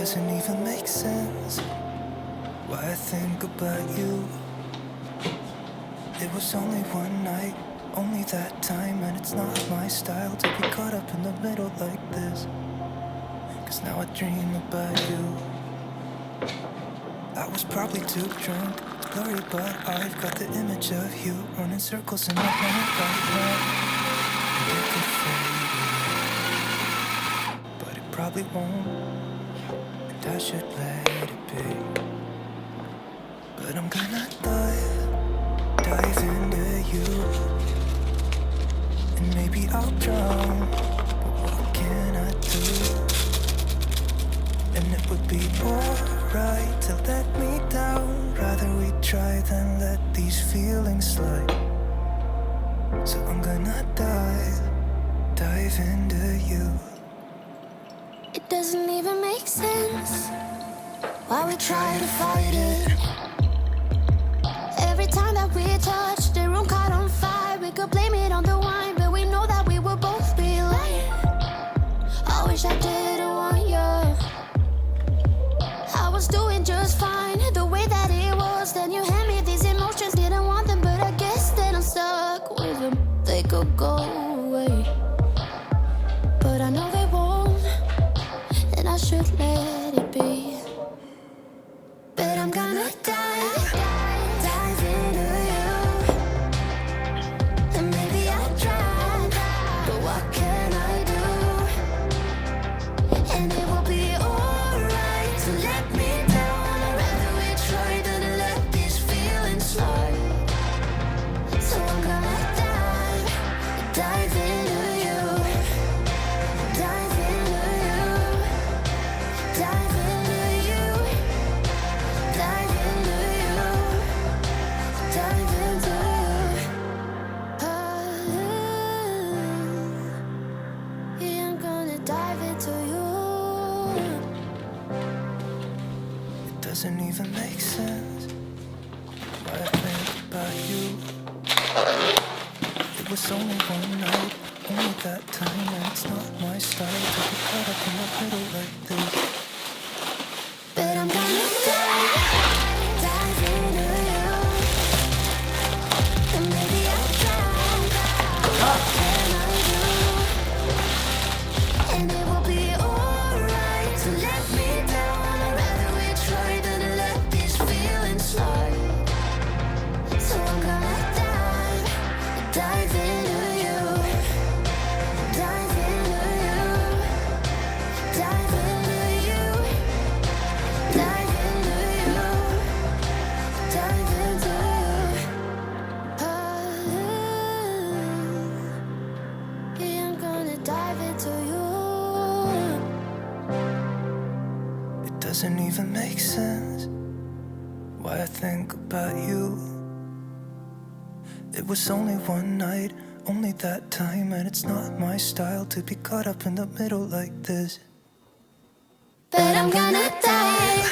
doesn't even make sense why I think about you. It was only one night, only that time, and it's not my style to be caught up in the middle like this. Cause now I dream about you. I was probably too drunk to blurry, but I've got the image of you running circles in my mind right now. And it could fade, but it probably won't, and I should let it be. But I'm gonna dive into you, and maybe I'll drown, but what can I do? And it would be alright to let me down. Rather we try than let these feelings slide. So I'm gonna dive into you. It doesn't even make sense why we try to fight it. Every time that we touch, the room caught on fire. We could blame it on the wine, but we know that we will both be lying. I wish I didn't want you. I was doing just fine, the way that it was. Then you hand me these emotions, didn't want them, but I guess that I'm stuck with them. They could go away, but I know they won't, and I should let it be. But I'm gonna dive into you, and maybe I'll try, but what can I do? And it will be alright to let me down. I'd rather we try than let these feelings slide. So I'm gonna dive into you, dive into you, dive into you, dive into you, dive into you. Yeah, I'm gonna dive into you. It doesn't even make sense why I think about you. It was only one night, only that time, and it's not my style to be caught up in the middle like this. But I'm gonna dive into you, and maybe I'll try, but what can I do? And it will be alright to let me down. I'd rather we try than let these feelings slide. So I'm gonna dive into you, dive into you, dive into you, dive into you, dive into you. Yeah, I'm gonna dive into you. It doesn't even make sense why I think about you. It was only one night, only that time, and it's not my style to be caught up in the middle like this. But I'm gonna dive